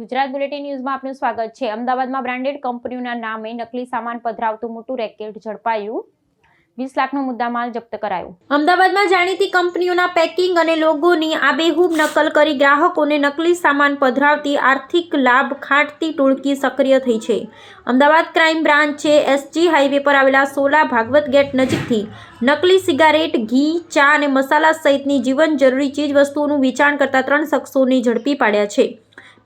Gujarat bulletin ન્યૂઝમાં આપનું સ્વાગત છે। અમદાવાદમાં બ્રાન્ડેડ કંપનીઓના નામે નકલી સામાન પધરાવતું મોટું રેકેટ ઝડપાયું। 20 લાખનો મુદ્દામાલ જપ્ત કરાયો। અમદાવાદમાં જાણીતી કંપનીઓના પેકિંગ અને લોગોની આબેહૂબ નકલ કરી ગ્રાહકોને નકલી સામાન પધરાવતી આર્થિક લાભ ખાંટતી ટોળકી સક્રિય થઈ છે। અમદાવાદ ક્રાઇમ બ્રાન્ચે એસજી હાઈવે પર આવેલા સોલા ભાગવત ગેટ નજીકથી નકલી સિગારેટ, ઘી, ચા અને મસાલા સહિતની જીવન જરૂરી ચીજવસ્તુઓનું વેચાણ કરતા 3 શખ્સોને ઝડપી પાડ્યા છે।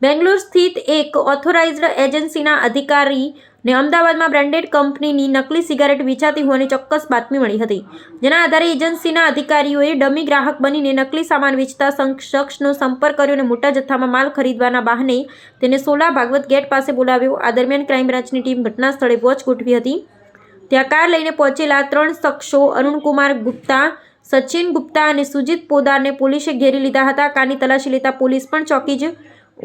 બેંગ્લોર સ્થિત એક ઓથોરાઇઝ્ડ એજન્સીના અધિકારીને અમદાવાદમાં બ્રાન્ડેડ કંપનીની નકલી સિગારેટ વેચાતી હોવાની ચોક્કસ બાતમી મળી હતી, જેના આધારે એજન્સીના અધિકારીઓએ ડમી ગ્રાહક બનીને નકલી સામાન વેચતા શખ્સનો સંપર્ક કર્યો અને મોટા જથ્થામાં માલ ખરીદવાના બહાને તેને સોલા ભાગવત ગેટ પાસે બોલાવ્યો। આ દરમિયાન ક્રાઇમ બ્રાન્ચની ટીમ ઘટના સ્થળે વોચ ગોઠવી હતી। ત્યાં કાર લઈને પહોંચેલા 3 શખ્સો અરુણકુમાર ગુપ્તા, સચિન ગુપ્તા અને સુજીત પોદારને પોલીસે ઘેરી લીધા હતા। કારની તલાશી લેતા પોલીસ પણ ચોંકી જ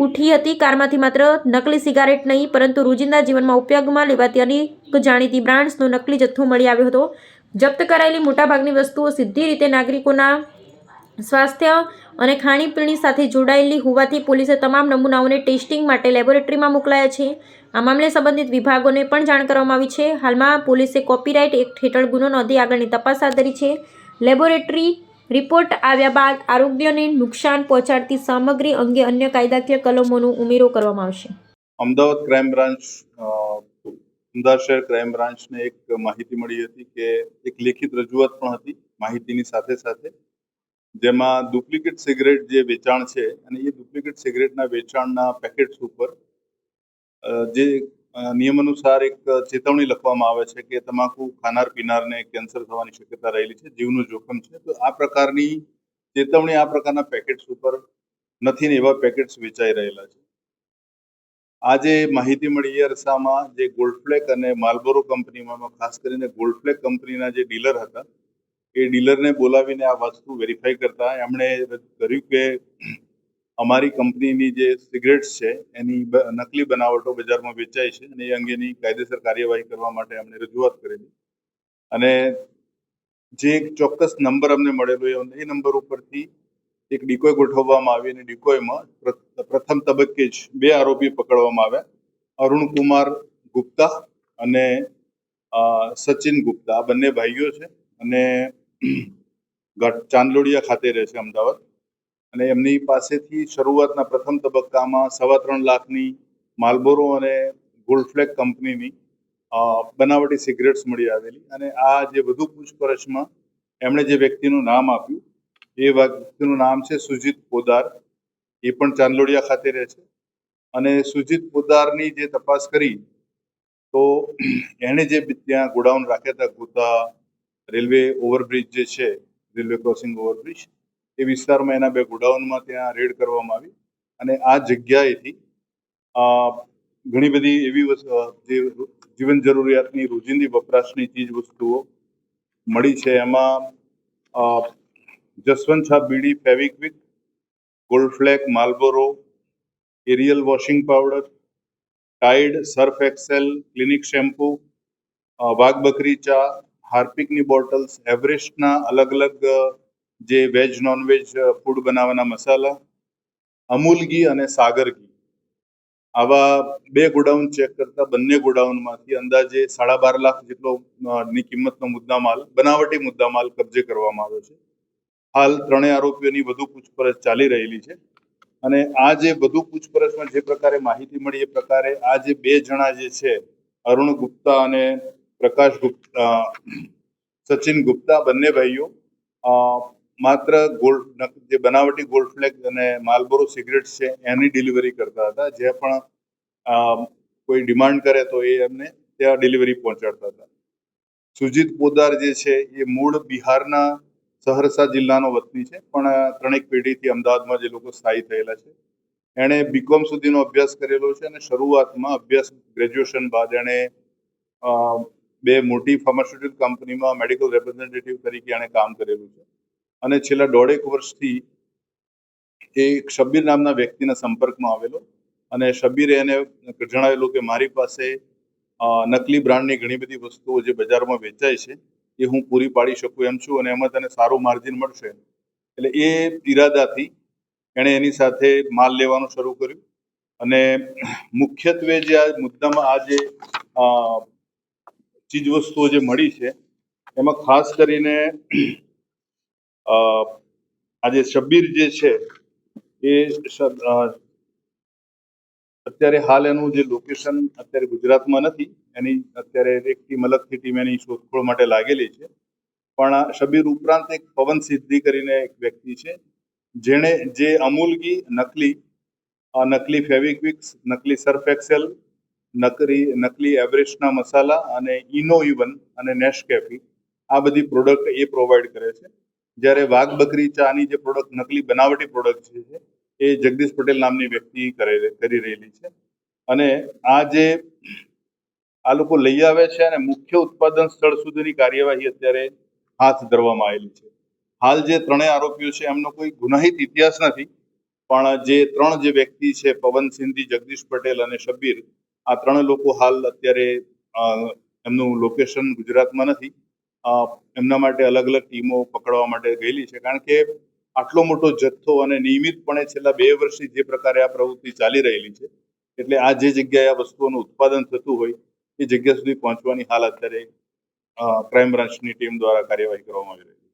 ઉઠી હતી। કારમાંથી માત્ર નકલી સિગારેટ નહીં પરંતુ રોજિંદા જીવનમાં ઉપયોગમાં લેવાતી અનેક જાણીતી બ્રાન્ડ્સનો નકલી જથ્થો મળી આવ્યો હતો। જપ્ત કરાયેલી મોટાભાગની વસ્તુઓ સીધી રીતે નાગરિકોના સ્વાસ્થ્ય અને ખાણીપીણી સાથે જોડાયેલી હોવાથી પોલીસે તમામ નમૂનાઓને ટેસ્ટિંગ માટે લેબોરેટરીમાં મોકલાયા છે। આ મામલે સંબંધિત વિભાગોને પણ જાણ કરવામાં આવી છે। હાલમાં પોલીસે કોપીરાઇટ એક્ટ હેઠળ ગુનો નોંધી આગળની તપાસ હાથ ધરી છે। લેબોરેટરી રિપોર્ટ આવ્યા બાદ આરોગ્યને નુકસાન પહોંચાડતી સામગ્રી અંગે અન્ય કાયદાકીય કલમોનો ઉમેરો કરવામાં આવશે। અમદાવાદ ક્રાઇમ બ્રાન્ચ અમદાવાદ શહેર ક્રાઇમ બ્રાન્ચને એક માહિતી મળી હતી કે એક લેખિત રજૂઆત પણ હતી માહિતીની સાથે સાથે, જેમાં ડુપ્લિકેટ સિગરેટ જે વેચાણ છે અને એ ડુપ્લિકેટ સિગરેટના વેચાણના પેકેટ્સ ઉપર જે નિયમ અનુસાર એક ચેતવણી લખવામાં આવે છે કે તમાકુ ખાનાર પીનારને કેન્સર થવાની શક્યતા રહેલી છે, જીવનું જોખમ છે। તો આ પ્રકારની ચેતવણી આ પ્રકારના પેકેટ્સ ઉપર નથી ને એવા પેકેટ્સ વેચાઈ રહેલા છે। આજે માહિતી મળી એ અરસામાં જે ગોલ્ડફ્લેક અને માર્લબોરો કંપનીમાં ખાસ કરીને ગોલ્ડફ્લેક કંપનીના જે ડીલર હતા એ ડીલરને બોલાવીને આ વસ્તુ વેરીફાઈ કરતા એમણે કર્યું કે અમારી કંપનીની જે સિગરેટ્સ છે એની નકલી બનાવટો બજારમાં વેચાય છે અને એ અંગેની કાયદેસર કાર્યવાહી કરવા માટે અમને રજૂઆત કરેલી અને જે એક ચોક્કસ નંબર અમને મળેલો એ નંબર ઉપરથી એક ડિકોય ગોઠવવામાં આવી અને ડિકોયમાં પ્રથમ તબક્કે જ 2 આરોપી પકડવામાં આવ્યા, અરુણકુમાર ગુપ્તા અને સચિન ગુપ્તા। આ બંને ભાઈઓ છે અને ચાંદલોડિયા ખાતે રહે છે અમદાવાદ, અને એમની પાસેથી શરૂઆતના પ્રથમ તબક્કામાં 3.25 લાખની માર્લબોરો અને ગોલ્ડફ્લેક કંપનીની બનાવટી સિગરેટ્સ મળી આવેલી અને આ જે વધુ પૂછપરછમાં એમણે જે વ્યક્તિનું નામ આપ્યું એ વ્યક્તિનું નામ છે સુજીત પોદાર, એ પણ ચાંદલોડિયા ખાતે રહે છે। અને સુજીત પોદારની જે તપાસ કરી તો એણે જે ત્યાં ગોડાઉન રાખ્યા હતા ગોતા રેલવે ઓવરબ્રિજ જે છે, રેલવે ક્રોસિંગ ઓવરબ્રિજ, એ વિસ્તારમાં એના 2 ગોડાઉનમાં ત્યાં રેડ કરવામાં આવી અને આ જગ્યાએથી ઘણી બધી એવી જે જીવન જરૂરિયાતની રોજિંદી વપરાશની ચીજ વસ્તુઓ મળી છે। એમાં જસવંત છાપ beedi, Fevikwik, Gold Flake, Marlboro, Ariel washing powder, Tide, Surf Excel, Clinic shampoo, Wagh Bakri ચા, હાર્પિકની બોટલ્સ, એવરેસ્ટના અલગ અલગ જે વેજ નોનવેજ ફૂડ બનાવવાના મસાલા, અમૂલ ઘી અને સાગર ઘી, આવા 2 ગોડાઉન ચેક કરતા બંને ગોડાઉનમાંથી અંદાજે 12.5 લાખ જેટલો ની કિંમતનો મુદ્દામાલ, બનાવટી મુદ્દામાલ કબજે કરવામાં આવ્યો છે। હાલ 3 આરોપીઓની વધુ પૂછપરછ ચાલી રહેલી છે અને આ જે વધુ પૂછપરછમાં જે પ્રકારે માહિતી મળી એ પ્રકારે આ જે 2 જણા જે છે, અરુણ ગુપ્તા અને પ્રકાશ ગુપ્તા, સચિન ગુપ્તા, બંને ભાઈઓ માત્ર જે બનાવટી ગોલ્ડફ્લેક અને માર્લબોરો સિગરેટ છે એની ડિલિવરી કરતા હતા। જે પણ કોઈ ડિમાન્ડ કરે તો એ એમને ત્યાં ડિલિવરી પહોંચાડતા હતા। સુજીત પોદાર જે છે એ મૂળ બિહારના સહરસા જિલ્લાનો વતની છે, પણ 3 પેઢીથી અમદાવાદમાં જે લોકો સ્થાયી થયેલા છે। એણે બીકોમ સુધીનો અભ્યાસ કરેલો છે અને શરૂઆતમાં ગ્રેજ્યુએશન બાદ એણે 2 મોટી ફાર્માસ્યુટિકલ કંપનીમાં મેડિકલ રિપ્રેઝેન્ટેટિવ તરીકે એણે કામ કરેલું છે અને છેલ્લા 1.5 વર્ષથી એ શબ્બીર નામના વ્યક્તિના સંપર્કમાં આવેલો અને શબ્બીરે એને જણાવેલું કે મારી પાસે નકલી બ્રાન્ડની ઘણી બધી વસ્તુઓ જે બજારમાં વેચાય છે એ હું પૂરી પાડી શકું એમ છું અને એમાં તને સારું માર્જિન મળશે, એટલે એ ઈરાદાથી એણે એની સાથે માલ લેવાનું શરૂ કર્યું અને મુખ્યત્વે જે આ મુદ્દામાં આ જે ચીજ વસ્તુઓ જે મળી છે એમાં ખાસ કરીને આજે શબ્બીર જે છે એ અત્યારે હાલ એનું જે લોકેશન અત્યારે ગુજરાતમાં નથી, એની અત્યારે એક ટીમ અલગથી ટીમ એની શોધખોળ માટે લાગેલી છે. પણ શબ્બીર ઉપરાંત એક પવન સિદ્ધિ કરીને એક વ્યક્તિ છે જેણે જે અમૂલગી નકલી ફેવિક્વિક્સ, નકલી સર્ફ એક્સેલ, નકલી એવરેસ્ટના મસાલા અને ઇનો ઇવન અને નેશકેફી આ બધી પ્રોડક્ટ એ પ્રોવાઈડ કરે છે. જ્યારે વાઘ બકરી ચાની જે પ્રોડક્ટ નકલી બનાવટી પ્રોડક્ટ છે એ જગદીશ પટેલ નામની વ્યક્તિ કરી રહેલી છે. અને આ લોકો લઈ આવે છે અને મુખ્ય ઉત્પાદન સ્થળ સુધીની કાર્યવાહી અત્યારે હાથ ધરવામાં આવેલી છે. હાલ જે ત્રણેય આરોપીઓ છે એમનો કોઈ ગુનાહિત ઇતિહાસ નથી, પણ જે ત્રણ જે વ્યક્તિ છે પવન સિંધી, જગદીશ પટેલ અને શબ્બીર, આ ત્રણ લોકો હાલ અત્યારે એમનું લોકેશન ગુજરાતમાં નથી. એમના માટે અલગ અલગ ટીમો પકડવા માટે ગયેલી છે, કારણ કે આટલો મોટો જથ્થો અને નિયમિતપણે છેલ્લા 2 વર્ષથી જે પ્રકારે આ પ્રવૃત્તિ ચાલી રહેલી છે, એટલે આ જે જગ્યાએ આ વસ્તુઓનું ઉત્પાદન થતું હોય એ જગ્યા સુધી પહોંચવાની હાલ અત્યારે ક્રાઇમ બ્રાન્ચની ટીમ દ્વારા કાર્યવાહી કરવામાં આવી રહી છે.